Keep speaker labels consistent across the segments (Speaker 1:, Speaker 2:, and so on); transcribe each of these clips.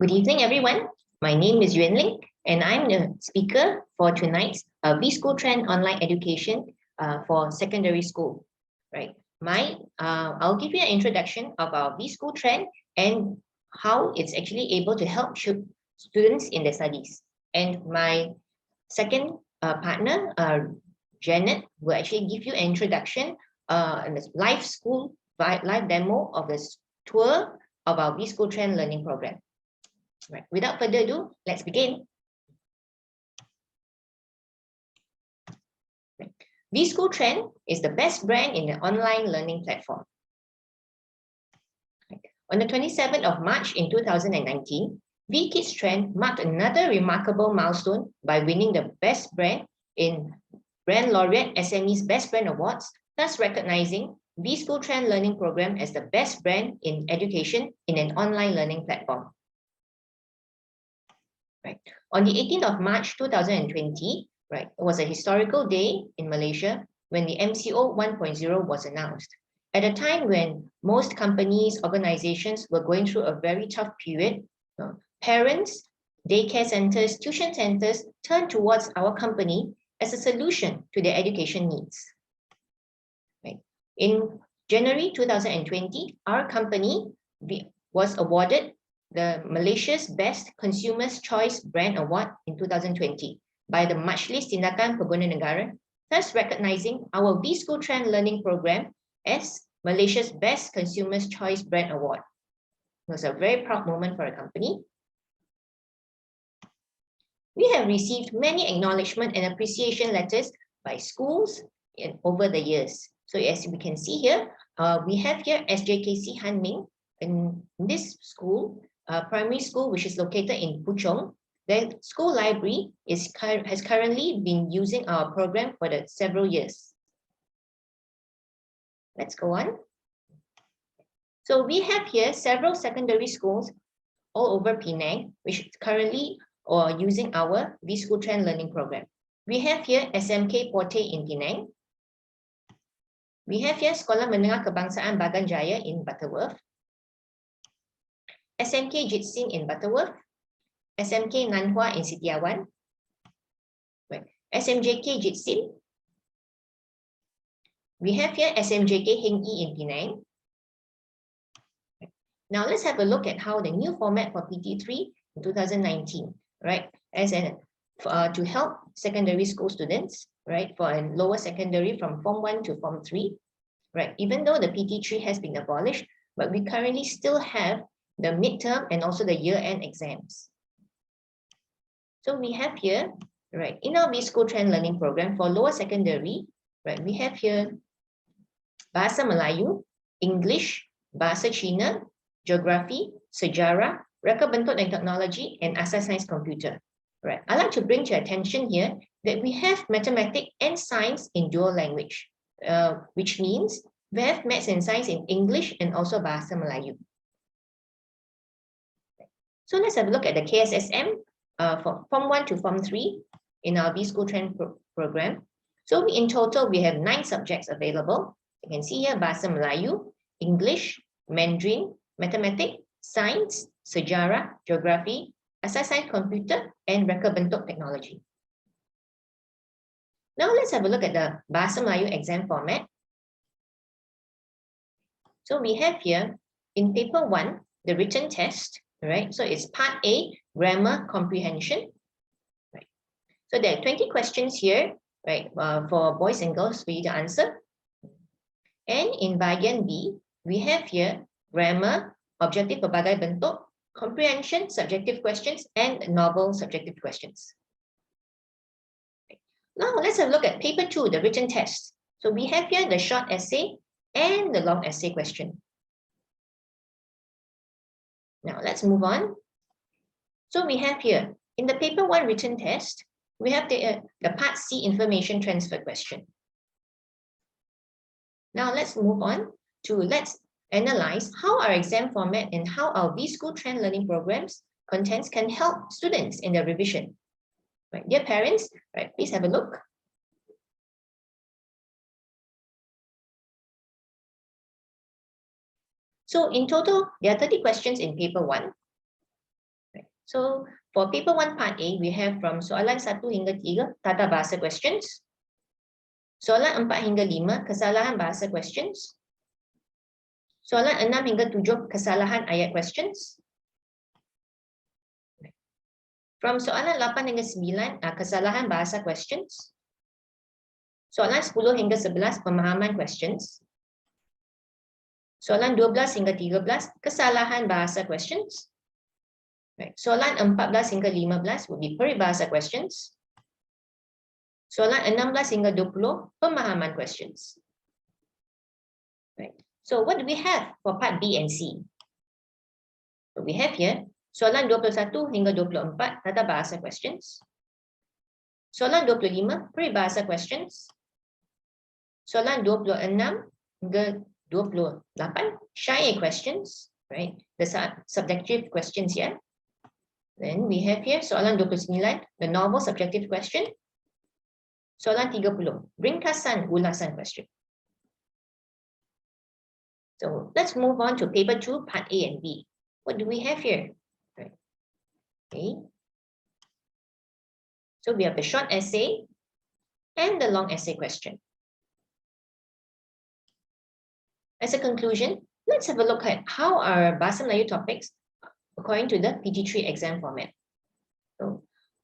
Speaker 1: Good evening, everyone. My name is Ywen, and I'm the speaker for tonight's V-School Trend Online Education for secondary school. Right. I'll give you an introduction of our V-School Trend and how it's actually able to help students in their studies. And my second partner, Janet, will actually give you an introduction and a live demo of this tour of our V-School Trend learning program. Right. Without further ado, let's begin. V-School Trend is the best brand in the online learning platform. On the 27th of March in 2019, V-Kids Trend marked another remarkable milestone by winning the Best Brand in Brand Laureate SME's Best Brand Awards, thus recognizing V-School Trend learning program as the best brand in education in an online learning platform. Right. On the 18th of March 2020, right, it was a historical day in Malaysia when the MCO 1.0 was announced. At a time when most companies, organizations were going through a very tough period, parents, daycare centers, tuition centers turned towards our company as a solution to their education needs. Right. In January 2020, our company was awarded the Malaysia's Best Consumers Choice Brand Award in 2020 by the Majlis Tindakan Pengguna Negara, thus recognizing our V-School Trend learning program as Malaysia's Best Consumers Choice Brand Award. It was a very proud moment for our company. We have received many acknowledgement and appreciation letters by schools over the years. So as we can see here, we have here SJKC Hanming. In this school, primary school, which is located in Puchong, the school library has currently been using our program for several years. Let's go on. So we have here several secondary schools all over Penang, which is currently using our V-School Trend learning program. We have here SMK Porte in Penang. We have here Sekolah Menengah Kebangsaan Bagan Jaya in Butterworth. SMK Jitsing in Butterworth, SMK Nanhua in Sitiawan, SMJK Jitsin. We have here SMJK Heng Yi in Penang. Now let's have a look at how the new format for PT3 in 2019, right? To help secondary school students, right, for a lower secondary from Form 1 to Form 3, right? Even though the PT3 has been abolished, but we currently still have the midterm and also the year-end exams. So we have here, right, in our V-School Trend learning program for lower secondary, right, we have here Bahasa Melayu, English, Bahasa Cina, Geography, Sejarah, Reka Bentuk dan Technology, and Asas Sains Computer. Right. I'd like to bring to your attention here that we have mathematics and science in dual language, which means we have maths and science in English and also Bahasa Melayu. So let's have a look at the KSSM from Form 1 to Form 3 in our V-School Trend program. So in total, we have 9 subjects available. You can see here Bahasa Melayu, English, Mandarin, Mathematics, Science, Sejarah, Geography, Asas Sains Computer, and Reka Bentuk Technology. Now let's have a look at the Bahasa Melayu exam format. So we have here in paper 1, the written test. Right, so it's part A, grammar comprehension. Right, so there are 20 questions here, right, for boys and girls for you to answer. And in bahagian B, we have here grammar, objective pelbagai bentuk, comprehension, subjective questions, and novel subjective questions. Right. Now let's have a look at paper 2, the written test. So we have here the short essay and the long essay question. Now let's move on. So we have here, in the paper 1 written test, we have the part C information transfer question. Now let's move on to let's analyze how our exam format and how our V-School Trend learning programs contents can help students in their revision. Right, dear parents, right, please have a look. So in total, there are 30 questions in paper 1. So for paper 1 part A, we have from soalan 1 hingga 3, tata bahasa questions. Soalan 4 hingga 5, kesalahan bahasa questions. Soalan 6 hingga 7, kesalahan ayat questions. From soalan 8 hingga 9, kesalahan bahasa questions. Soalan 10 hingga 11, pemahaman questions. Soalan 12 hingga 13, kesalahan bahasa questions. Soalan 14 hingga 15 would be peribahasa questions. Soalan 16 hingga 20, pemahaman questions. Right. So what do we have for part B and C? So we have here soalan 21 hingga 24, tata bahasa questions. Soalan 25, peribahasa questions. Soalan 26 hingga 28, shy questions, right? The subjective questions here. Then we have here soalan 29, the novel subjective question. Soalan 30, ringkasan ulasan question. So let's move on to paper 2, part A and B. What do we have here? Right. Okay. So we have the short essay and the long essay question. As a conclusion, let's have a look at how our Bahasa Melayu topics according to the PT3 exam format.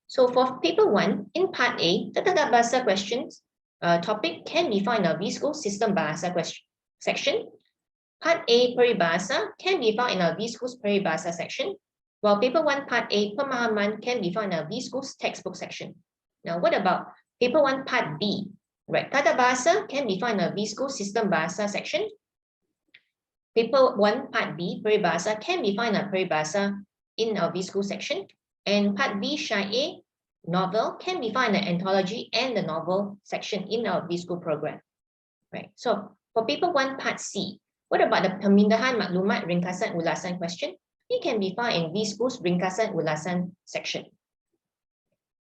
Speaker 1: So for paper 1, in part A, the tata bahasa questions topic can be found in our V-School system bahasa question section. Part A, peribahasa, can be found in our V-School's peribahasa section, while paper 1, part A, pemahaman, can be found in our V-School's textbook section. Now, what about paper 1, part B? Right, tata bahasa can be found in our V-School system bahasa section. Paper 1, part B, peribahasa, can be found in our peribahasa in our V-School section. And part B, shy A, novel, can be found in the anthology and the novel section in our V-School program. Right. So for paper 1, part C, what about the pemindahan maklumat ringkasan ulasan question? It can be found in V-School's ringkasan ulasan section.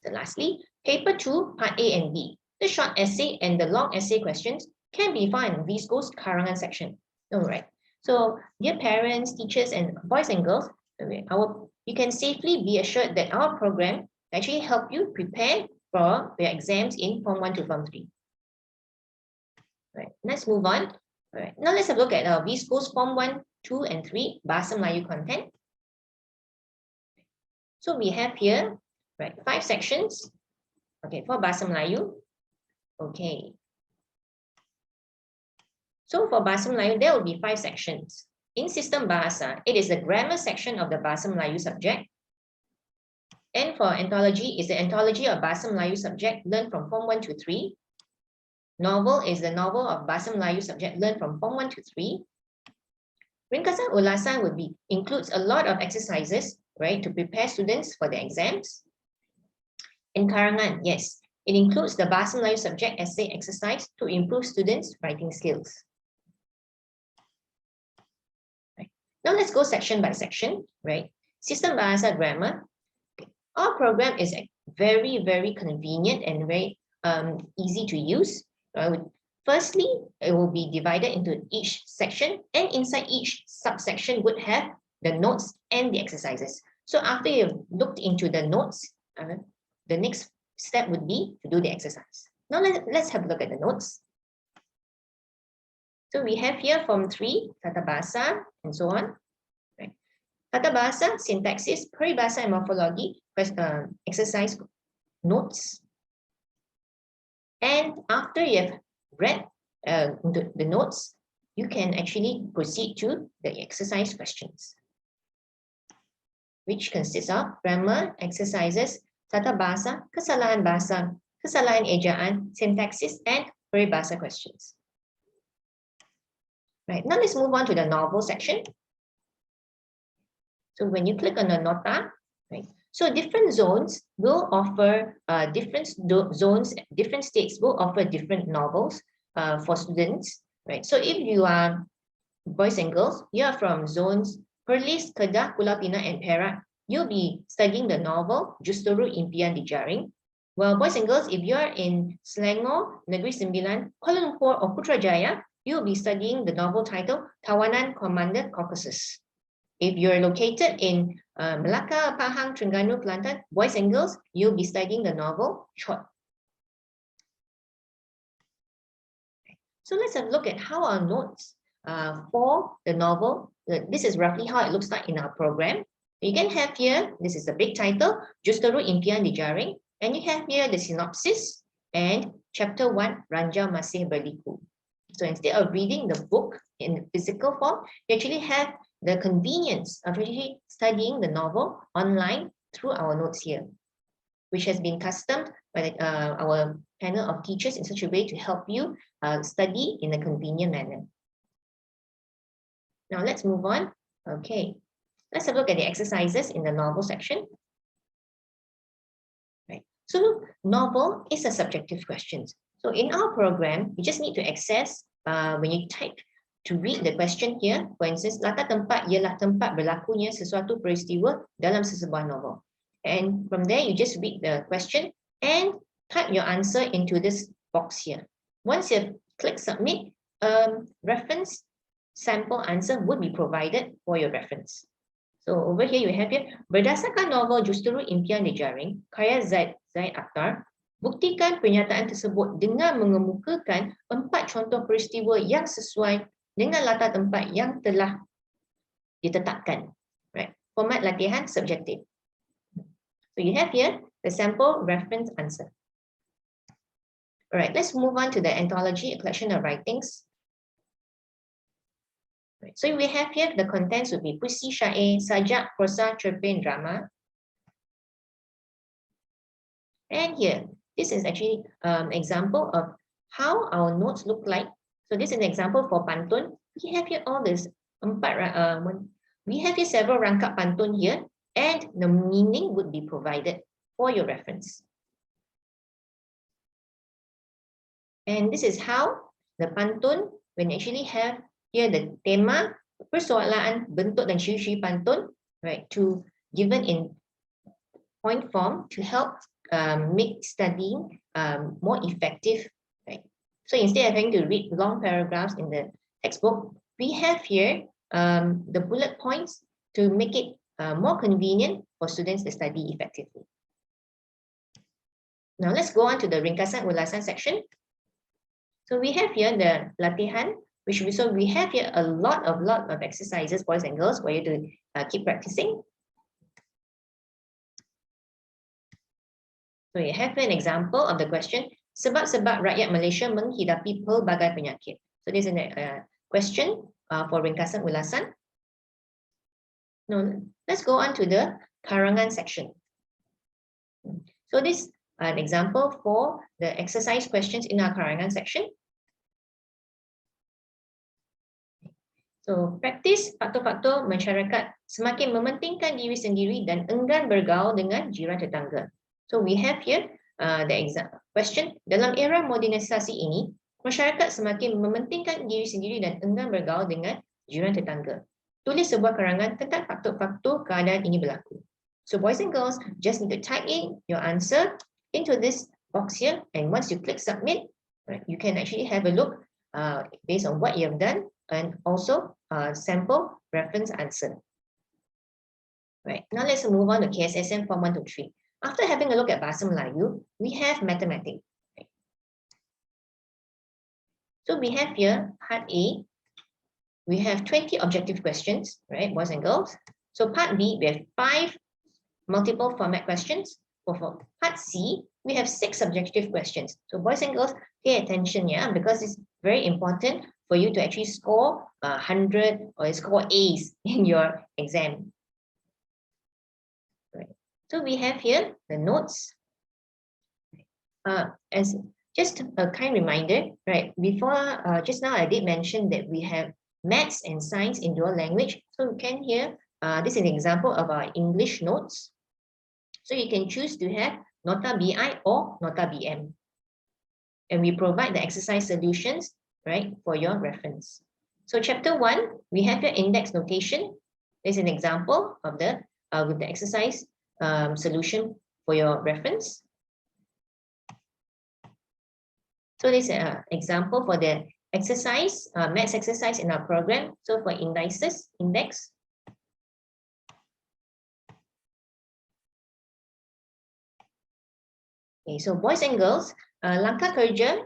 Speaker 1: So lastly, paper 2, part A and B, the short essay and the long essay questions can be found in V-School's karangan section. All right. So dear parents, teachers, and boys and girls, you can safely be assured that our program actually help you prepare for the exams in Form 1 to Form 3. Right, let's move on. All right, now let's have a look at our V-School's Form 1, 2, and 3 Bahasa Melayu content. So we have here, right, 5 sections. Okay, for Bahasa Melayu. Okay. So for Bahasa Melayu, there will be 5 sections. In System Bahasa, it is the grammar section of the Bahasa Melayu subject. And for anthology, is the anthology of Bahasa Melayu subject learned from Form 1 to 3. Novel is the novel of Bahasa Melayu subject learned from Form 1 to 3. Ringkasan ulasan would be includes a lot of exercises, right, to prepare students for the exams. And karangan, yes, it includes the Bahasa Melayu subject essay exercise to improve students' writing skills. Now let's go section by section, right? System Bahasa Grammar. Okay. Our program is very, very convenient and very easy to use. Firstly, it will be divided into each section, and inside each subsection would have the notes and the exercises. So after you've looked into the notes, the next step would be to do the exercise. Now let's have a look at the notes. So we have here Form 3, Tata Bahasa, and so on. Right. Tata Bahasa, syntaxis, peribahasa, and morphology, exercise notes. And after you have read the notes, you can actually proceed to the exercise questions, which consists of grammar, exercises, tata bahasa, kesalahan bahasa, kesalahan ejaan, syntaxis, and peribahasa questions. Right, now let's move on to the novel section. So when you click on the nota, right, so different zones will offer different states will offer different novels for students, right? So if you are boys and girls, you are from zones Perlis, Kedah, Pulau Pinang, and Perak, you'll be studying the novel Justru Impian di Jaring. Well, boys and girls, if you are in Selangor, Negeri Sembilan, Kuala Lumpur, or Putrajaya, you'll be studying the novel title Tawanan Komander Caucasus. if you're located in Melaka, Pahang, Terengganu, Kelantan, boys and girls, you'll be studying the novel short. So let's have a look at how our notes for the novel. This is roughly how it looks like in our program. You can have here, this is the big title, Justeru Impian Dijaring, and you have here the synopsis and chapter 1, Ranjau Masih Berliku. So instead of reading the book in physical form, you actually have the convenience of actually studying the novel online through our notes here, which has been customed by our panel of teachers in such a way to help you study in a convenient manner. Now let's move on. Okay, let's have a look at the exercises in the novel section. Right. So novel is a subjective question. So in our program, you just need to access when you type to read the question here. For instance, latar tempat ialah tempat berlakunya sesuatu peristiwa dalam sesebuah novel. And from there, you just read the question and type your answer into this box here. Once you click submit, reference sample answer would be provided for your reference. So over here you have here, berdasarkan novel Justeru Impian Dijaring, karya Zaid Akhtar, buktikan pernyataan tersebut dengan mengemukakan 4 contoh peristiwa yang sesuai dengan latar tempat yang telah ditetapkan. Right. Format latihan subjektif. So you have here the sample reference answer. All right, let's move on to the anthology, a collection of writings. Right. So we have here the contents would be puisi, syair, sajak, prosa, cerpen, drama. And here, this is actually an example of how our notes look like. So this is an example for pantun. We have here all this. We have here several rangkap pantun here, and the meaning would be provided for your reference. And this is how the pantun, when you actually have here the tema, persoalan, bentuk dan ciri-ciri pantun, right, to given in point form to help make studying more effective, right? So instead of having to read long paragraphs in the textbook, we have here the bullet points to make it more convenient for students to study effectively. Now let's go on to the ringkasan ulasan section. So we have here the latihan, we have here a lot of exercises, boys and girls, for you to keep practicing. So you have an example of the question, sebab-sebab rakyat Malaysia menghidapi pelbagai penyakit. So this is a question for ringkasan ulasan. Now, let's go on to the karangan section. So this is an example for the exercise questions in our karangan section. So practice faktor-faktor masyarakat semakin mementingkan diri sendiri dan enggan bergaul dengan jiran tetangga. So we have here the question, dalam era modernisasi ini, masyarakat semakin mementingkan diri sendiri dan enggan bergaul dengan jiran tetangga. Tulis sebuah karangan tentang faktor-faktor keadaan ini berlaku. So boys and girls just need to type in your answer into this box here, and once you click submit, right, you can actually have a look based on what you have done and also sample reference answer. Right, now let's move on to KSSM Form 1 to 3. After having a look at Bahasa Melayu, we have mathematics. Right. So we have here part A, we have 20 objective questions, right, boys and girls. So part B, we have 5 multiple format questions. For part C, we have 6 subjective questions. So boys and girls, pay attention, yeah, because it's very important for you to actually score 100 or score A's in your exam. Right. So we have here the notes. As just a kind reminder, right? Before just now I did mention that we have maths and science in dual language. So you can hear this is an example of our English notes. So you can choose to have nota BI or nota BM. And we provide the exercise solutions, right, for your reference. So chapter 1, we have your index notation. There's an example of the with the exercise solution for your reference. So this is an example for the exercise, maths exercise in our program. So for index, Okay, so boys and girls, langkah kerja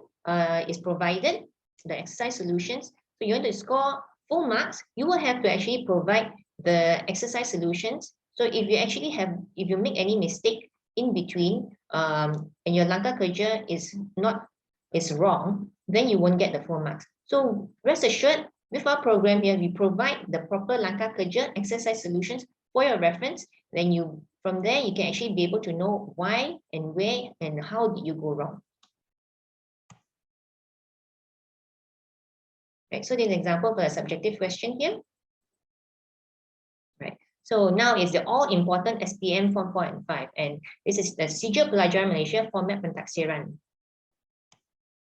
Speaker 1: is provided, the exercise solutions. So you want to score full marks, you will have to actually provide the exercise solutions. So if you make any mistake in between, and your langkah kerja is wrong, then you won't get the full marks. So rest assured, with our program here, we provide the proper langkah kerja exercise solutions for your reference. Then from there, you can actually be able to know why and where and how did you go wrong. Right, so this example for a subjective question here. Right, so now is the all-important SPM Form 4 and 5, and this is the Sijil Pelajaran Malaysia format pentaksiran.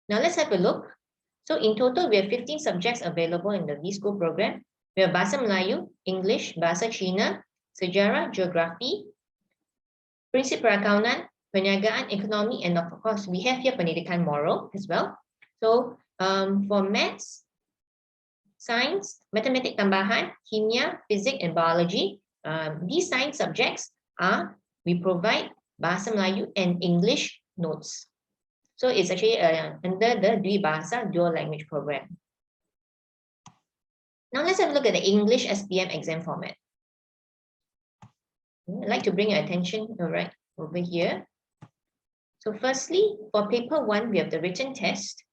Speaker 1: Now let's have a look. So in total, we have 15 subjects available in the V-School program. We have Bahasa Melayu, English, Bahasa Cina, Sejarah, Geografi, Prinsip Perakaunan, Perniagaan, Ekonomi, and of course, we have here Pendidikan Moral as well. So for maths, science, mathematics tambahan, kimia, physics, and biology, these science subjects we provide Bahasa Melayu and English notes. So it's actually under the Dwi Bahasa Dual Language program. Now let's have a look at the English SPM exam format. I'd like to bring your attention right over here. So firstly, for paper 1, we have the written test.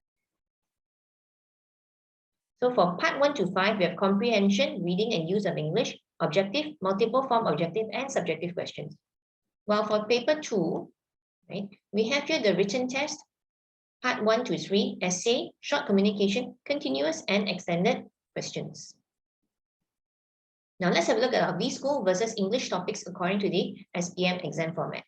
Speaker 1: So for part 1 to 5, we have comprehension, reading and use of English, objective, multiple form objective, and subjective questions. While for paper 2, right, we have here the written test, part 1 to 3, essay, short communication, continuous and extended questions. Now let's have a look at our V-School versus English topics according to the SPM exam format.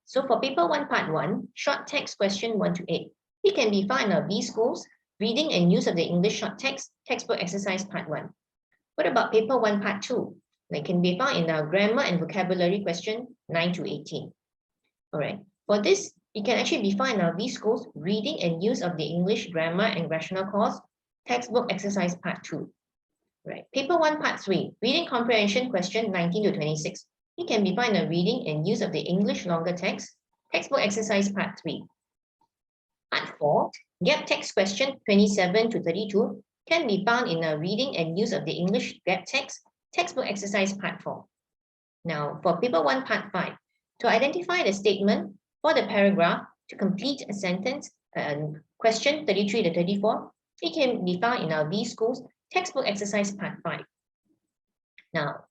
Speaker 1: So for paper 1, part 1, short text question 1 to 8. It can be found in our V-Schools, reading and use of the English short text, textbook exercise part 1. What about paper 1, part 2? It can be found in our grammar and vocabulary question 9 to 18. All right. For this, it can actually be found in our V-Schools, reading and use of the English grammar and rational course, textbook exercise part 2. Right. Paper 1, part 3, reading comprehension question 19 to 26. It can be found in a reading and use of the English longer text, textbook exercise part 3. Part 4, gap text question 27 to 32 can be found in a reading and use of the English gap text, textbook exercise part 4. Now for paper 1, part 5, to identify the statement for the paragraph to complete a sentence, question 33 to 34, it can be found in our V-Schools textbook exercise part 5. Now,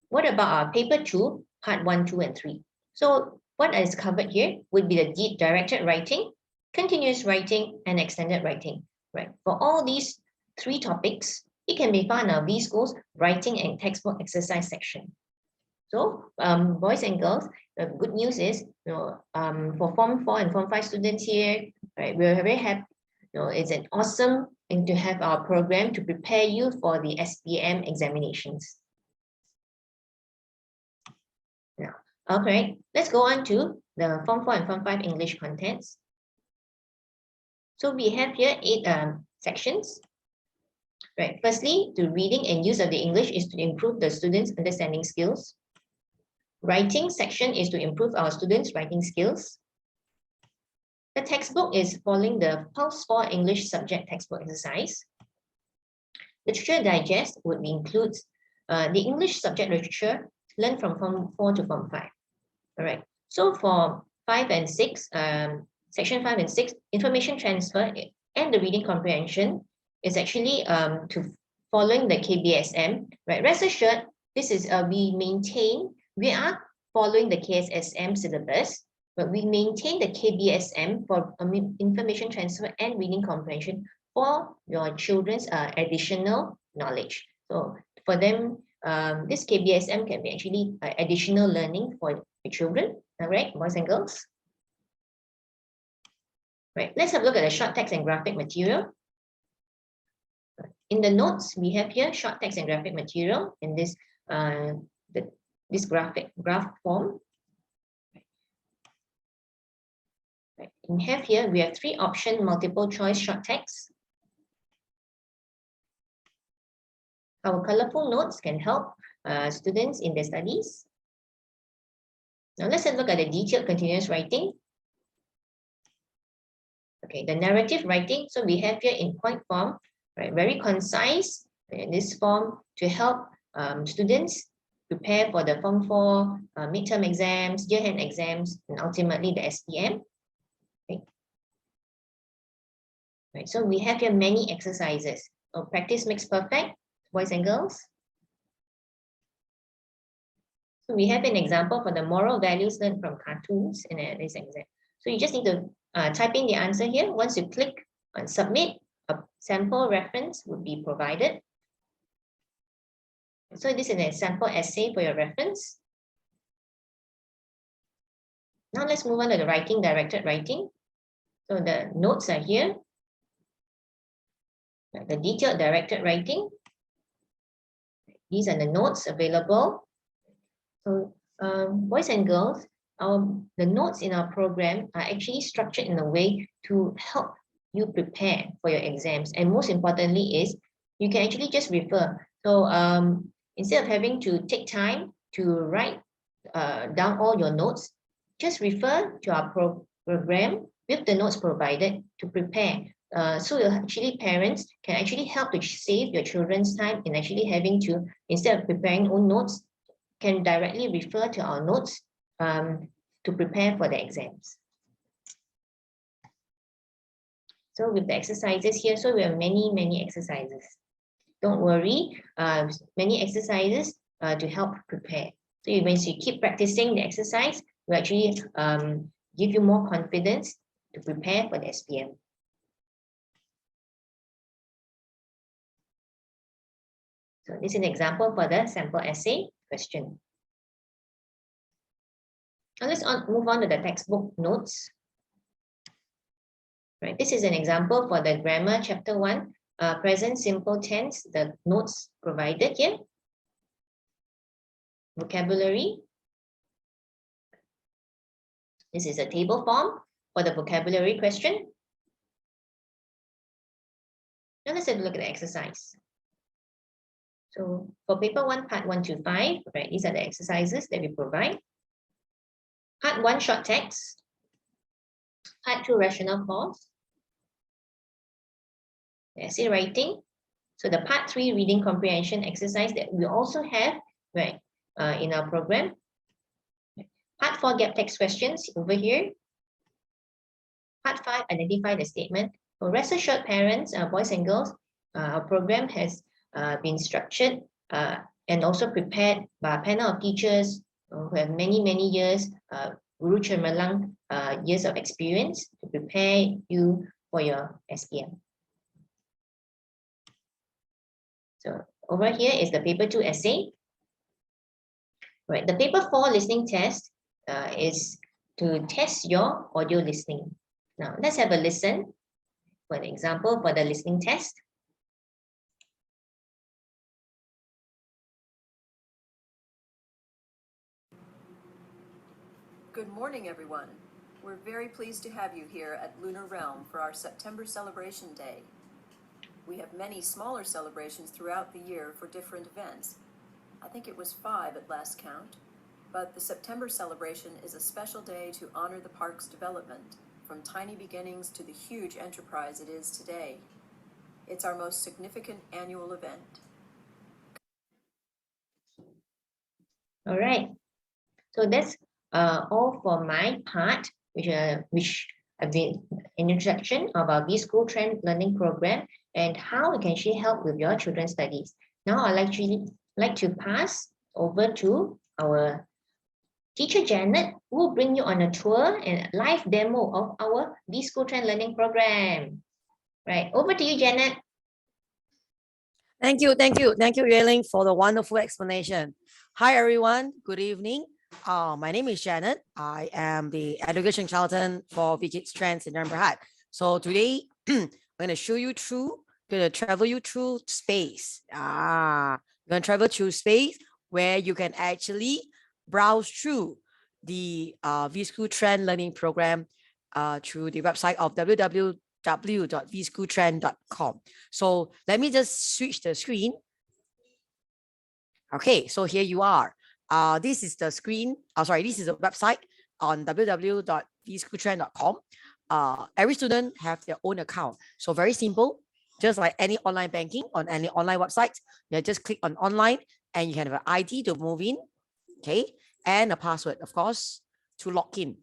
Speaker 1: what about our paper 2, part 1, 2, and 3? So what is covered here would be the directed writing, continuous writing, and extended writing. Right. For all these 3 topics, it can be found in our V-Schools writing and textbook exercise section. So boys and girls, the good news is, for Form 4 and Form 5 students here, right, we're very happy. It's an awesome thing to have our program to prepare you for the SPM examinations. Now, okay, let's go on to the Form 4 and Form 5 English contents. So we have here 8 sections. Right. Firstly, the reading and use of the English is to improve the students' understanding skills. Writing section is to improve our students' writing skills. The textbook is following the Pulse 4 English subject textbook exercise. Literature digest would include the English subject literature learned from Form 4 to Form 5. All right. So for 5 and 6, section 5 and 6, information transfer and the reading comprehension is actually to following the KBSM. Right. Rest assured, this is we are following the KSSM syllabus, but we maintain the KBSM for information transfer and reading comprehension for your children's additional knowledge. So for them, this KBSM can be actually additional learning for the children, all right, boys and girls. Right, let's have a look at the short text and graphic material. In the notes, we have here short text and graphic material in this this graph form. Right. And have here we have 3 option multiple choice short text. Our colorful notes can help students in their studies. Now let's have a look at the detailed continuous writing. Okay, the narrative writing. So we have here in point form, right, very concise in this form to help students prepare for the Form 4 midterm exams, year-end exams, and ultimately the SPM. Okay. Right, so we have here many exercises. So practice makes perfect, boys and girls. So we have an example for the moral values learned from cartoons in this exam. So you just need to type in the answer here. Once you click on submit, a sample reference would be provided. So this is an sample essay for your reference. Now let's move on to the writing, directed writing. So the notes are here. The detailed directed writing. These are the notes available. So boys and girls, the notes in our program are actually structured in a way to help you prepare for your exams. And most importantly is you can actually just refer. So instead of having to take time to write down all your notes, just refer to our program with the notes provided to prepare. So actually parents can actually help to save your children's time in actually having to, instead of preparing own notes, can directly refer to our notes to prepare for the exams. So with the exercises here, so we have many exercises. Don't worry, many exercises to help prepare. So when you keep practicing the exercise, will actually give you more confidence to prepare for the SPM. So this is an example for the sample essay question. Now let's move on to the textbook notes. Right, this is an example for the grammar chapter 1, present simple tense, the notes provided here. Vocabulary. This is a table form for the vocabulary question. Now let's have a look at the exercise. So for paper 1, part 1 to 5, right, these are the exercises that we provide. Part 1, short text. Part 2, rational force. Essay writing. So the part 3, reading comprehension exercise that we also have, right, in our program. Part 4, gap text questions over here. Part 5, identify the statement. So rest assured parents, boys and girls, our program has been structured and also prepared by a panel of teachers who have many years, Guru Chermalang years of experience to prepare you for your SPM. So over here is the paper 2 essay. Right, the paper 4 listening test is to test your audio listening. Now let's have a listen for an example for the listening test.
Speaker 2: Good morning, everyone. We're very pleased to have you here at Lunar Realm for our September Celebration Day. We have many smaller celebrations throughout the year for different events. I think it was 5 at last count. But the September celebration is a special day to honor the park's development, from tiny beginnings to the huge enterprise it is today. It's our most significant annual event.
Speaker 1: All right. So that's all for my part, which have been an introduction of our V-School Trend Learning Program and how it can actually help with your children's studies. Now I'd actually like to pass over to our teacher Janet, who will bring you on a tour and live demo of our V-School Trend Learning Program. Right, over to you, Janet.
Speaker 3: Thank you, Ywen, for the wonderful explanation. Hi, everyone. Good evening. My name is Janet. I am the education consultant for VKIDS Trends in Berhad. So today, I'm going to show you through, travel you through space. I'm going to travel through space where you can actually browse through the V-School Trend Learning Program through the website of www.vschooltrend.com. So let me just switch the screen. Okay, so here you are. This is the screen. Sorry, this is the website on www.vschooltrend.com. Every student have their own account. So very simple, just like any online banking on any online website. You just click on online and you can have an ID to move in, okay, and a password, of course, to log in.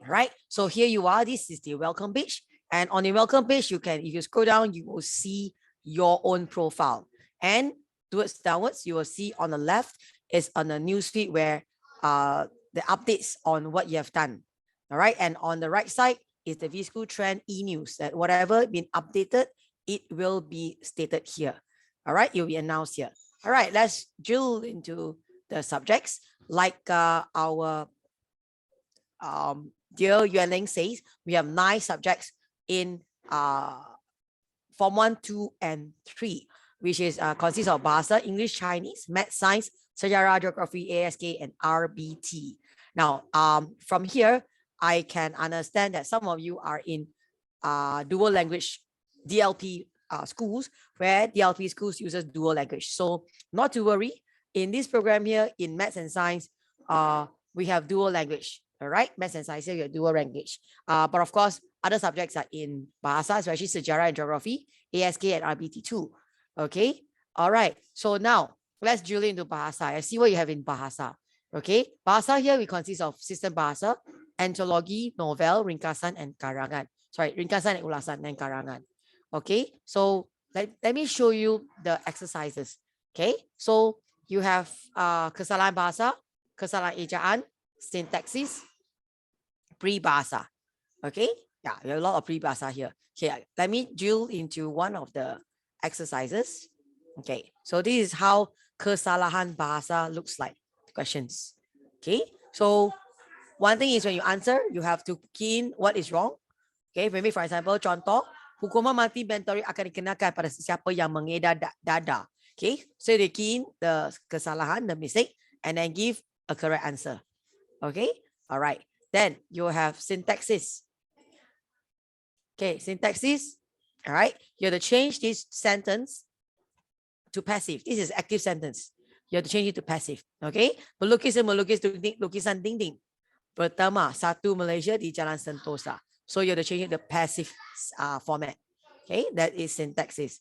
Speaker 3: All right. So here you are. This is the welcome page, and on the welcome page, you can, if you scroll down, you will see your own profile, and towards downwards, you will see on the left is on the newsfeed where the updates on what you have done. All right. And on the right side is the vSchool Trend e-news, that whatever been updated, it will be stated here. All right. It will be announced here. All right. Let's drill into the subjects. Like our dear Ywen says, we have 9 subjects in Form 1, 2, and 3, which is consists of Bahasa, English, Chinese, Math, Science, Sejarah, Geography, ASK, and RBT. Now, from here, I can understand that some of you are in dual language DLP schools, where DLP schools uses dual language. So not to worry, in this program here, in Maths and Science, we have dual language. All right, Maths and Science here, we have dual language. But of course, other subjects are in Bahasa, especially Sejarah and Geography, ASK, and RBT too. Okay, all right. So now let's drill into Bahasa. I see what you have in Bahasa. Okay, Bahasa here we consist of Sistem Bahasa, Antologi, Novel, Ringkasan, and Karangan. Sorry, Ringkasan and Ulasan and Karangan. Okay, so let me show you the exercises. Okay, so you have kesalahan bahasa, kesalahan ejaan, syntaxis, peribahasa. Okay, yeah, there are a lot of peribahasa here. Okay, let me drill into one of the exercises. Okay, so this is how kesalahan bahasa looks like. Questions. Okay, so one thing is when you answer, you have to key in what is wrong. Okay, maybe for example, contoh, hukuman mati mandatory akan dikenakan pada sesiapa yang mengedar dada. Okay, so they key in the kesalahan, the mistake, and then give a correct answer. Okay, all right. Then you have syntaxis. Okay, syntaxis. All right, you have to change this sentence to passive. This is active sentence. You have to change it to passive. Okay, melukis dan melukis lukisan dinding pertama satu Malaysia di Jalan Sentosa. So you have to change it to passive format. Okay, that is syntaxis.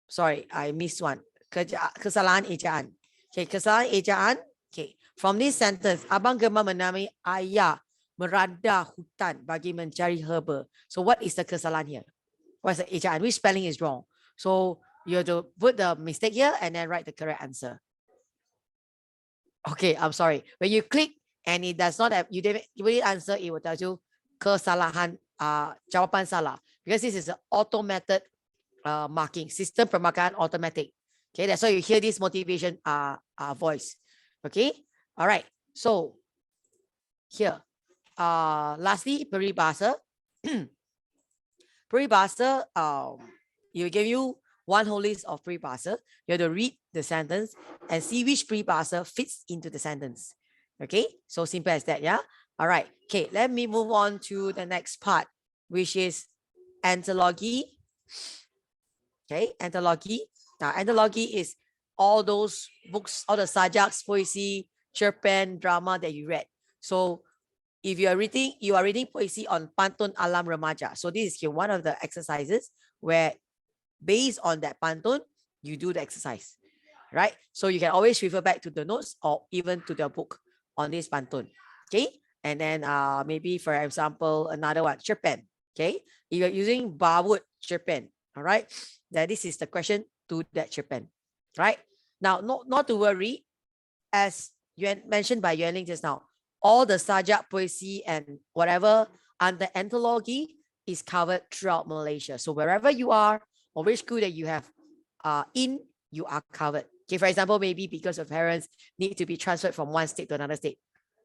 Speaker 3: Sorry, I missed one. Kesalahan ejaan. Okay, kesalahan ejaan. Okay, from this sentence, abang gemar menamai ayah merada hutan bagi mencari herba. So what is the kesalahan here? What's the ejaan? Which spelling is wrong? So you have to put the mistake here and then write the correct answer. Okay, I'm sorry. When you click and it does not have, you didn't answer, it will tell you kesalahan, jawapan salah, because this is an automated marking system, pemakan automatic. Okay, that's why you hear this motivation voice. Okay, all right. So here, lastly, peribahasa. Peribahasa, you give you one whole list of peribahasa. You have to read the sentence and see which peribahasa fits into the sentence. Okay, so simple as that, yeah? All right, okay, let me move on to the next part, which is anthology. Okay, anthology. Now, anthology is all those books, all the sajaks, poesy, cerpen, drama that you read. So if you are reading poesy on Pantun Alam Remaja. So this is here one of the exercises where based on that pantun, you do the exercise, right? So you can always refer back to the notes or even to the book on this pantun. Okay, and then maybe for example another one, cerpen. Okay, if you're using Bawut cerpen, all right, then this is the question to that cerpen, right? Now, not to worry, as mentioned by Ywen just now, all the sajak, poesy, and whatever under anthology is covered throughout Malaysia. So wherever you are or which school that you have you are covered. Okay, for example, maybe because your parents need to be transferred from one state to another state,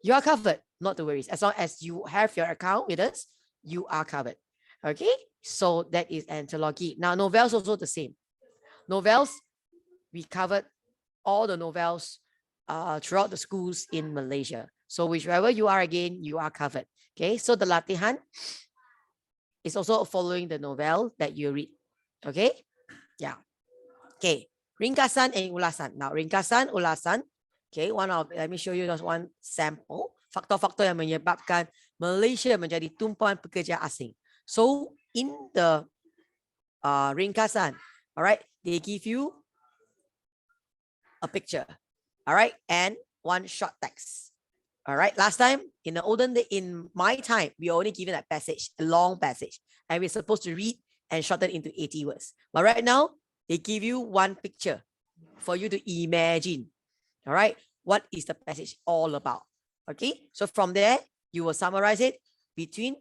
Speaker 3: you are covered, not to worry. As long as you have your account with us, you are covered. Okay, so that is anthology. Now, novels also the same. Novels, we covered all the novels throughout the schools in Malaysia. So whichever you are, again, you are covered. Okay, so the latihan is also following the novel that you read. Okay, yeah. Okay, Ringkasan and ulasan. Now, ringkasan, ulasan. Okay, let me show you just one sample. Faktor-faktor yang menyebabkan Malaysia menjadi tumpuan pekerja asing. So, in the ringkasan, all right, they give you a picture, all right, and one short text. All right, last time in the olden day, in my time, we only given a passage, a long passage, and we're supposed to read and shorten into 80 words. But right now, they give you one picture for you to imagine. All right, what is the passage all about? Okay, so from there, you will summarize it between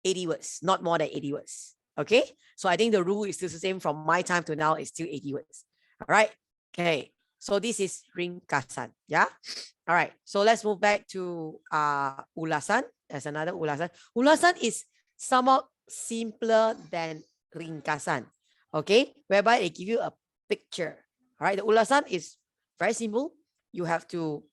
Speaker 3: 80 words, not more than 80 words. Okay, so I think the rule is still the same from my time to now, it's still 80 words. All right, okay, so this is ringkasan. Yeah, all right, so let's move back to ulasan. There's another ulasan. Ulasan is somewhat simpler than ringkasan. Okay, whereby they give you a picture. All right, the ulasan is very simple. You have to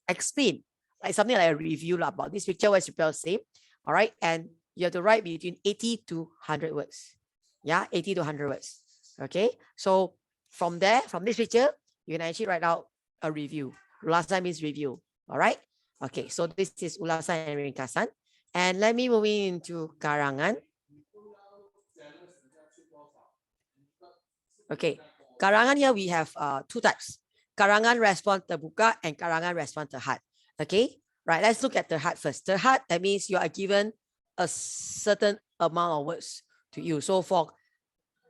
Speaker 3: explain like something like a review about this picture. What is the same? All right, and you have to write between 80 to 100 words. Yeah, 80 to 100 words. Okay, so from there, from this picture, you can actually write out a review. Ulasan means review. All right. Okay, so this is ulasan and ringkasan. And let me move into karangan. Okay, karangan here we have two types. Karangan respon terbuka and karangan respon terhad. Okay, right, let's look at terhad first. Terhad, that means you are given a certain amount of words to use. So for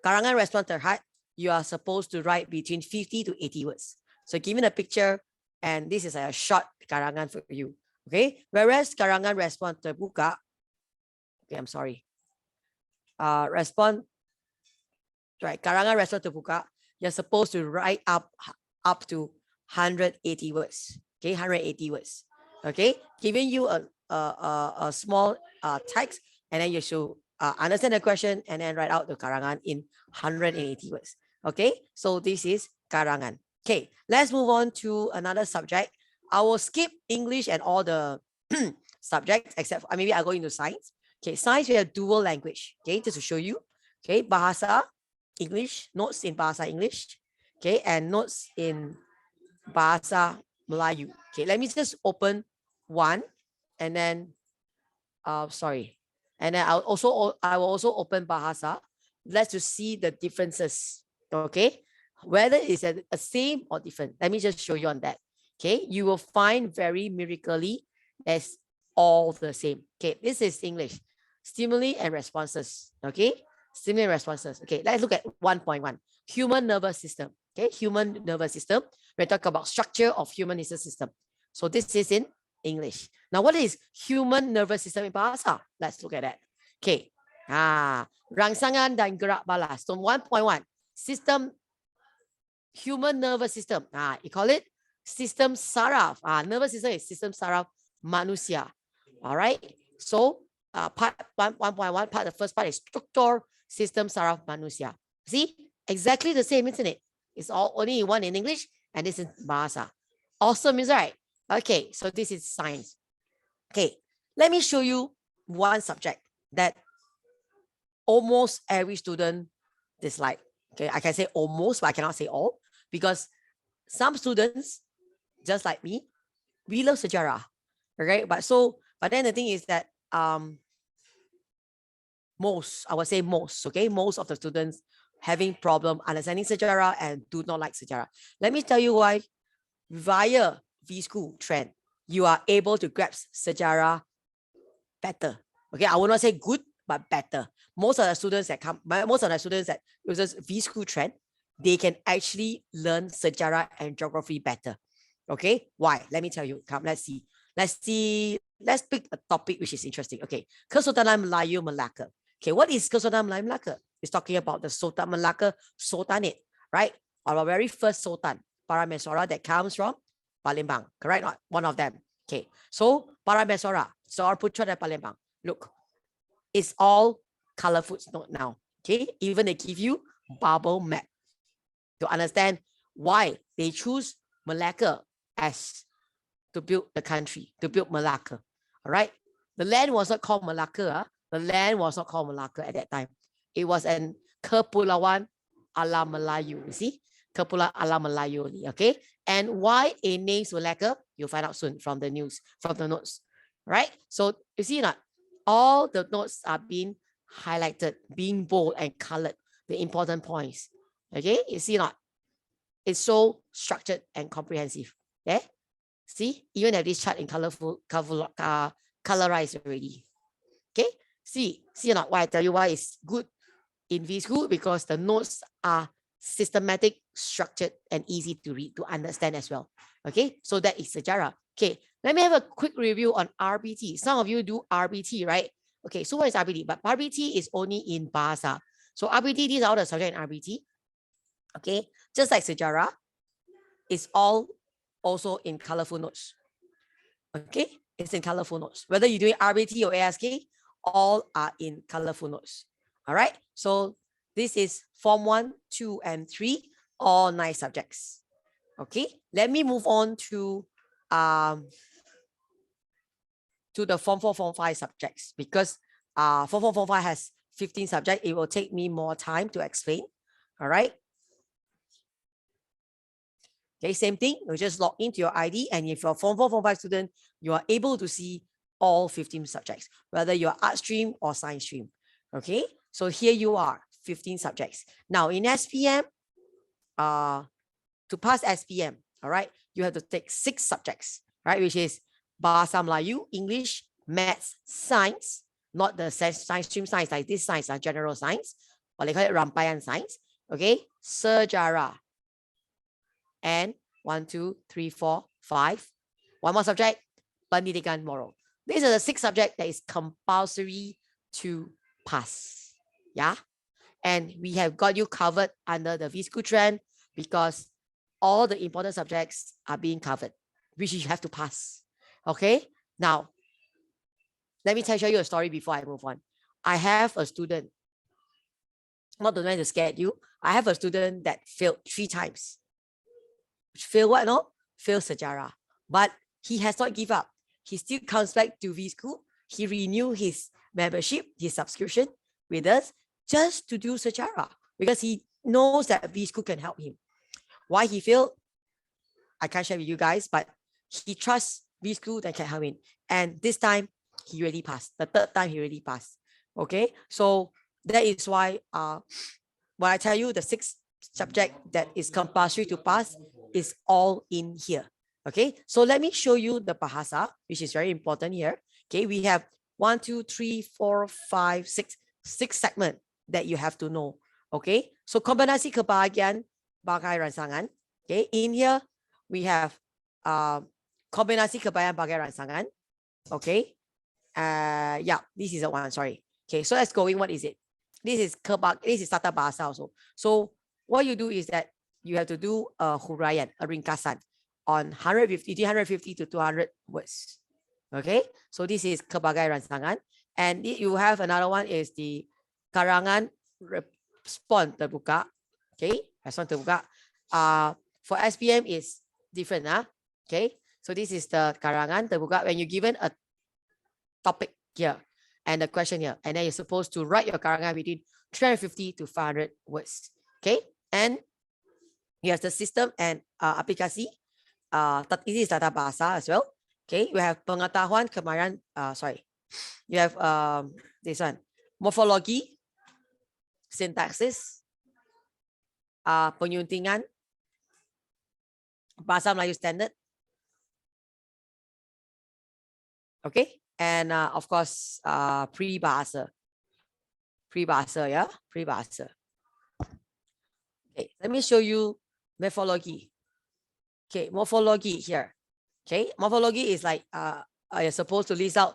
Speaker 3: karangan respon terhad, you are supposed to write between 50 to 80 words. So given a picture, and this is a short karangan for you. Okay, whereas karangan respon terbuka, okay, I'm sorry. Respon, right, karangan respon terbuka, you're supposed to write up to 180 words. Okay, 180 words. Okay, giving you a small text, and then you should understand the question and then write out the karangan in 180 words. Okay, so this is karangan. Okay, let's move on to another subject. I will skip English and all the subjects except maybe I'll go into science. Okay, science we have dual language. Okay, just to show you. Okay, bahasa English, notes in bahasa English. Okay, and notes in bahasa Melayu. Okay, let me just open one, and then sorry, and then I will also open bahasa. Let's just see the differences. Okay, whether it's a same or different. Let me just show you on that. Okay, you will find very miraculously as all the same. Okay, this is English. Stimuli and responses. Okay, stimuli and responses. Okay, let's look at 1.1. Human nervous system. Okay, human nervous system. We talk about structure of human nervous system. So this is in English. Now, what is human nervous system in bahasa? Let's look at that. Okay, rangsangan dan gerak balas. So 1.1, system, human nervous system. You call it system saraf. Nervous system is system saraf manusia. All right. So part 1.1, part the first part is structure system saraf manusia. See, exactly the same, isn't it? It's all only one in English, and this is bahasa. Awesome, is right? Okay, so this is science. Okay, let me show you one subject that almost every student dislike. Okay, I can say almost, but I cannot say all, because some students, just like me, we love sejarah. Okay, but then the thing is that most of the students having problem understanding sejarah and do not like sejarah. Let me tell you why. Via V-School trend, you are able to grasp sejarah better. Okay, I will not say good, but better. Most of the students that uses V-School trend, they can actually learn sejarah and geography better. Okay, why? Let me tell you. Come, let's see. Let's pick a topic which is interesting. Okay, Kesultanan Melayu Melaka. Okay, what is Kesultanan Melayu Melaka? It's talking about the Sultan Melaka Sultanate, right? Our very first Sultan, Parameswara, that comes from Palembang, correct? Not one of them. Okay, so Parameswara, Sor Putra dan Palembang. Look, it's all colorful now. Okay, even they give you bubble map to understand why they choose Malacca as to build the country, to build Malacca. All right, the land was not called Malacca. The land was not called Malacca at that time. It was an Kepulauan ala Melayu. You see? Kepulauan ala Melayu. Okay. And why a names were lacquer? You'll find out soon from the news, from the notes. Right? So you see not? All the notes are being highlighted, being bold and colored, the important points. Okay, you see not? It's so structured and comprehensive. Yeah, see, even have this chart in colorized already. Okay, see or not? Why I tell you why it's good in V-School? Because the notes are systematic, structured, and easy to read, to understand as well. Okay, so that is sejarah. Okay, let me have a quick review on RBT. Some of you do RBT, right? Okay, so what is RBT? But RBT is only in Bahasa. So RBT, these are all the subject in RBT. Okay, just like sejarah, it's all also in colorful notes. Okay, it's in colorful notes. Whether you're doing RBT or ASK, all are in colorful notes. All right, so this is Form 1, 2, and 3, all 9 subjects. Okay, let me move on to the Form 4, Form 5 subjects, because Form 4, Form 5 has 15 subjects. It will take me more time to explain. All right. Okay, same thing. You just log into your ID, and if you're Form 4, Form 5 student, you are able to see all 15 subjects, whether you're art stream or science stream. Okay, so here you are, 15 subjects. Now in SPM, to pass SPM, all right, you have to take 6 subjects, right, which is Bahasa Melayu, English, Maths, Science, not the science stream science, like this science, general science, or they call it Rampayan Science, okay, Sejarah, and 1, 2, 3, 4, 5. One more subject, Pendidikan Moral. These are the 6 subjects that is compulsory to pass. Yeah. And we have got you covered under the V-School trend, because all the important subjects are being covered, which you have to pass. Okay. Now, let me show you a story before I move on. I have a student, not to try to scare you. I have a student that failed 3 times. Fail what? No? Fail sejarah. But he has not give up. He still comes back to V-School. He renew his membership, his subscription with us, just to do sejarah, because he knows that V-School can help him. Why he failed, I can't share with you guys, but he trusts V-School that can help him. And this time, he really passed. The 3rd time, he really passed. Okay, so that is why when I tell you the 6 subject that is compulsory to pass is all in here. Okay, so let me show you the bahasa, which is very important here. Okay, we have 1, 2, 3, 4, 5, 6 segments that you have to know. Okay, so kombinasi kebahagiaan bagai rangsangan. Okay, in here we have kombinasi kebahagiaan bagai rangsangan. Okay, yeah, this is the one. Sorry. Okay, so let's go in. What is it? This is tata bahasa also. So what you do is that you have to do a huraian, a ringkasan on 150 to 200 words. Okay, so this is kebagai rangsangan, and you have another one is the karangan respon terbuka. Okay, respon terbuka. For SPM is different. Okay, so this is the karangan terbuka when you're given a topic here and the question here, and then you're supposed to write your karangan between 350 to 500 words. Okay, and you have the system and aplikasi. This is tata bahasa as well. Okay, you have pengetahuan kemahiran. You have this one, morphology, syntaxis, penyuntingan, bahasa Melayu standard. Okay, and of course, peribahasa, yeah, peribahasa. Okay, let me show you morphology. Okay, morphology here. Okay, morphology is like you're supposed to list out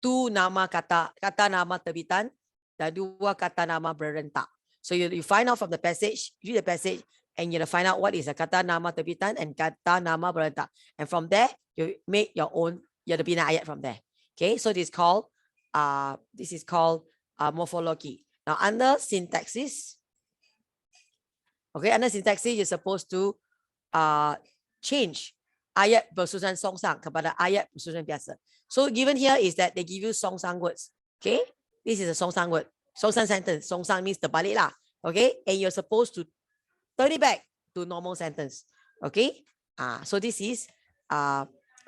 Speaker 3: 2 nama kata nama terbitan dan 2 kata nama berentak. So you find out from the passage, read the passage, and you find out what is a kata nama terbitan and kata nama berentak. And from there, you make your own, you have to bina ayat from there. Okay, so this is called morphology. Now under syntaxis, okay, under syntaxis, you're supposed to change ayat bersusunan songsang kepada ayat bersusunan biasa. So given here is that they give you songsang words. Okay, this is a songsang word. Songsang sentence. Songsang means terbalik lah. Okay, and you're supposed to turn it back to normal sentence. Okay, so this is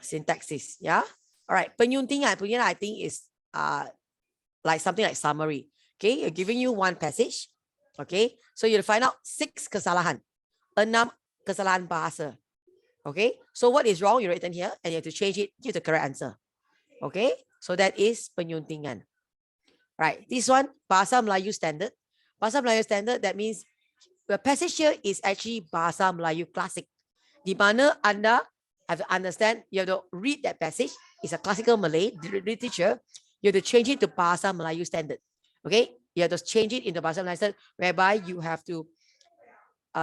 Speaker 3: syntaxis. Yeah. All right. Penyuntingan, I think is like something like summary. Okay, you're giving you one passage. Okay, so you'll find out 6 kesalahan, 6 kesalahan bahasa. Okay, so what is wrong? You written here, and you have to change it, give the correct answer. Okay, so that is penyuntingan. Right, this one bahasa Melayu standard. Bahasa Melayu standard, that means the passage here is actually bahasa Melayu classic. Di mana Anda have to understand, you have to read that passage. It's a classical Malay literature. You have to change it to bahasa Melayu standard. Okay, you have to change it into bahasa Melayu standard, whereby you have to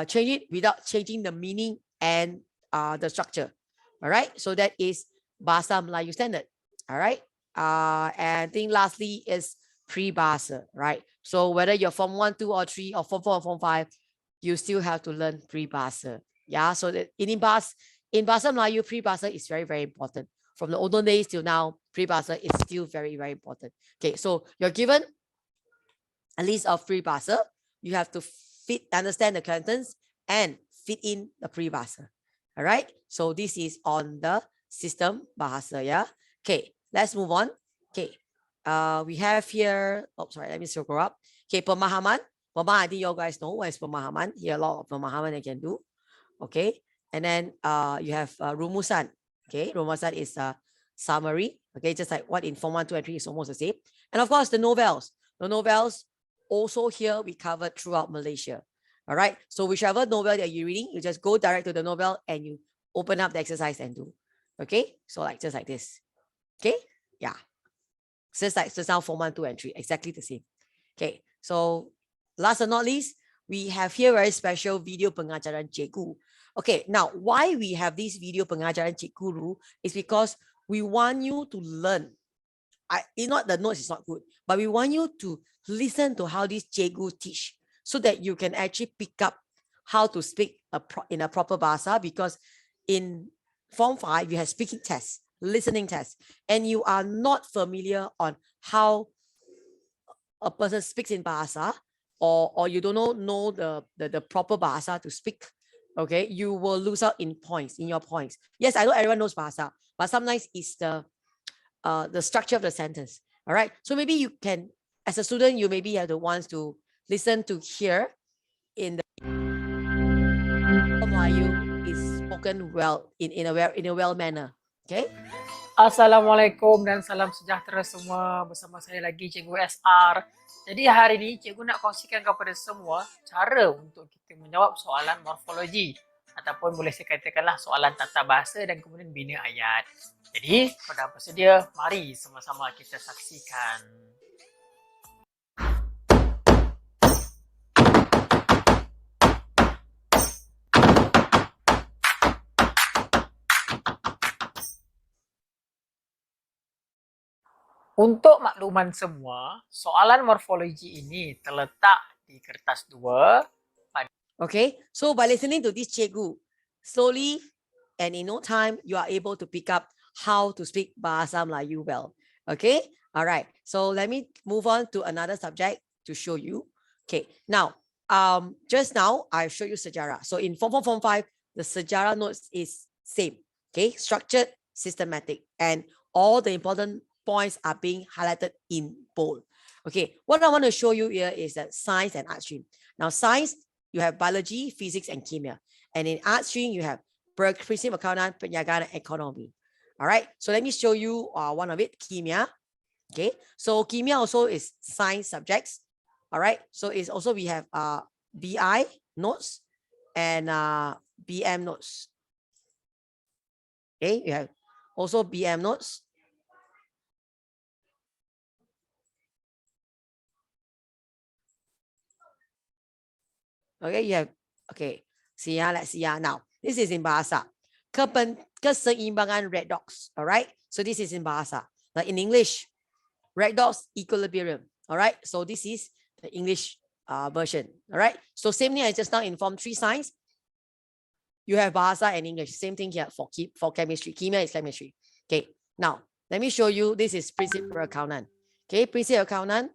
Speaker 3: change it without changing the meaning and the structure. All right, so that is bahasa Melayu standard. All right, and I think lastly is peribahasa, right? So whether you're Form 1, 2, or 3, or Form 4 or Form 5, you still have to learn peribahasa. Yeah, so that in bahasa Melayu, peribahasa is very, very important. From the olden days till now, peribahasa is still very, very important. Okay, so you're given a list of peribahasa. You have to understand the contents and fit in the peribahasa. All right, so this is on the system bahasa. Yeah. Okay, let's move on. Okay, we have here, oh sorry, let me scroll up. Okay, pemahaman. I think you guys know what is pemahaman. Here a lot of pemahaman I can do. Okay, and then you have rumusan. Okay, rumusan is a summary. Okay, just like what in Form 1, 2, and 3 is almost the same. And of course, the novels. The novels also here we covered throughout Malaysia. All right, so whichever novel that you're reading, you just go direct to the novel and you open up the exercise and do. Okay, so like just like this. Okay, yeah. Just now Form 1, 2, and 3, exactly the same. Okay, so last but not least, we have here very special video pengajaran cikgu. Okay, now why we have this video pengajaran cikgu is because we want you to learn. It's not the notes is not good, but we want you to listen to how this cikgu teach, so that you can actually pick up how to speak in a proper bahasa, because in Form 5, you have speaking tests, listening tests, and you are not familiar on how a person speaks in bahasa, or you don't know the proper bahasa to speak, okay, you will lose out in your points. Yes, I know everyone knows bahasa, but sometimes it's the structure of the sentence. All right, so maybe you can, as a student, you maybe have the ones to listen to hear in the Melayu is spoken well in a well manner. Okay.
Speaker 4: Assalamualaikum dan salam sejahtera semua. Bersama saya lagi Cikgu SR. Jadi hari ini Cikgu nak kongsikan kepada semua cara untuk kita menjawab soalan morfologi, ataupun boleh saya katakanlah soalan tata bahasa dan kemudian bina ayat. Jadi pada bersedia, mari sama-sama kita saksikan. Untuk makluman semua, soalan morfologi ini terletak di kertas 2.
Speaker 3: Okay, so by listening to this cikgu, slowly and in no time, you are able to pick up how to speak Bahasa Melayu well. Okay, all right. So let me move on to another subject to show you. Okay, now, just now I showed you sejarah. So in Form 4, Form 5, the sejarah notes is same. Okay, structured, systematic, and all the important points are being highlighted in bold. Okay, what I want to show you here is that science and art stream. Now, science, you have biology, physics, and chemia. And in art stream, you have principle accountant, perniagaan, and economy. All right, so let me show you one of it, chemia. Okay, so chemia also is science subjects. All right, so it's also we have BI notes and BM notes. Okay, you have also BM notes. Okay, you have, okay, see, let's see now. This is in Bahasa. Keseimbangan redox. All right, so this is in Bahasa. Now in English, redox equilibrium. All right, so this is the English version. All right, so same thing as just now in Form 3 science. You have Bahasa and English. Same thing here for chemistry. Chemia is chemistry. Okay, now let me show you. This is principle accountant. Okay, principle accountant.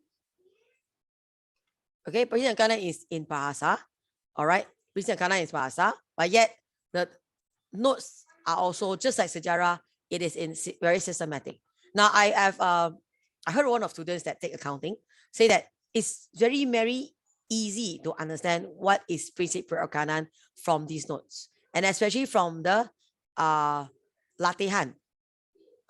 Speaker 3: Okay, Persian Kanan is in Bahasa. All right, Persian Kanan is Bahasa, but yet the notes are also just like Sejarah. It is in very systematic. Now I heard one of students that take accounting say that it's very easy to understand what is prinsip perakanan from these notes, and especially from the latihan.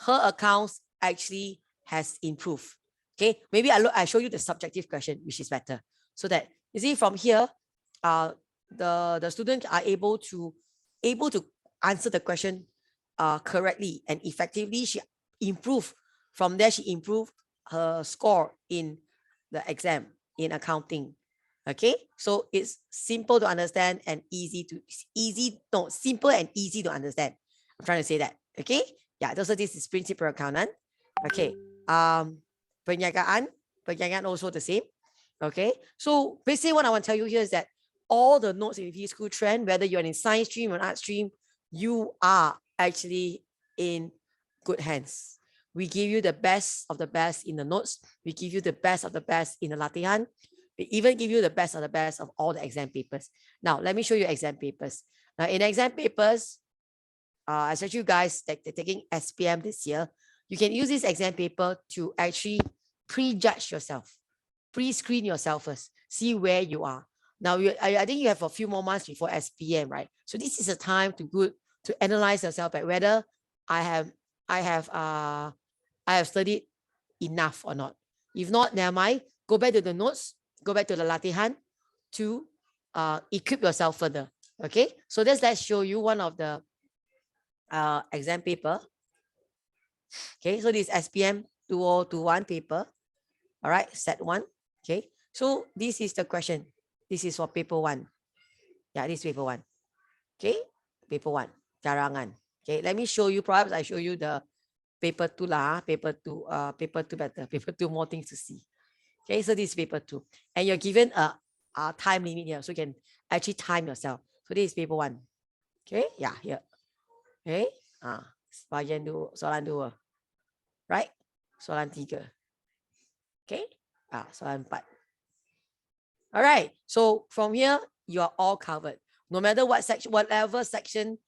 Speaker 3: Her accounts actually has improved. Okay, maybe I show you the subjective question, which is better, so that you see from here, the students are able to answer the question correctly and effectively. She improved from there. She improved her score in the exam in accounting. Okay, so it's simple to understand and simple and easy to understand. I'm trying to say that. Okay, yeah, so this is prinsip perakanan. Okay, perniagaan also the same. Okay, so basically what I want to tell you here is that all the notes in the school trend, whether you're in science stream or art stream, you are actually in good hands. We give you the best of the best in the notes. We give you the best of the best in the latihan. We even give you the best of the best of all the exam papers. Now, let me show you exam papers. Now, in exam papers, especially you guys that are taking SPM this year, you can use this exam paper to actually prejudge yourself, pre-screen yourself first, see where you are. Now, I think you have a few more months before SPM, right? So this is a time to analyze yourself at whether I have studied enough or not. If not, never mind. Go back to the notes, go back to the latihan to equip yourself further. Okay, so let's show you one of the exam paper. Okay, so this SPM 2021 paper. All right, set 1. Okay, so this is the question. This is for paper 1. Yeah, this is paper 1. Okay, paper 1, carangan. Okay, let me show you. Perhaps I show you the paper 2 lah. Paper 2 better. Paper 2 more things to see. Okay, so this is paper 2, and you're given a time limit here, so you can actually time yourself. So this is paper 1. Okay, yeah, here. Okay, bahagian 2, soalan 2. Right, soalan 3. Okay, soalan 4. All right, so from here you are all covered. No matter what section, whatever section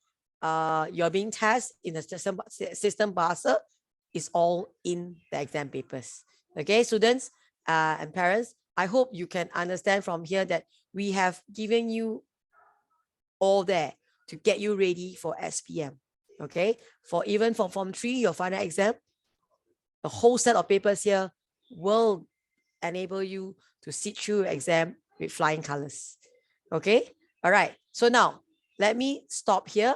Speaker 3: you're being tested in the system Bahasa, is all in the exam papers. Okay, students and parents, I hope you can understand from here that we have given you all there to get you ready for SPM. Okay, even for Form 3, your final exam, the whole set of papers here will enable you to sit through exam with flying colors. Okay, all right, so now let me stop here.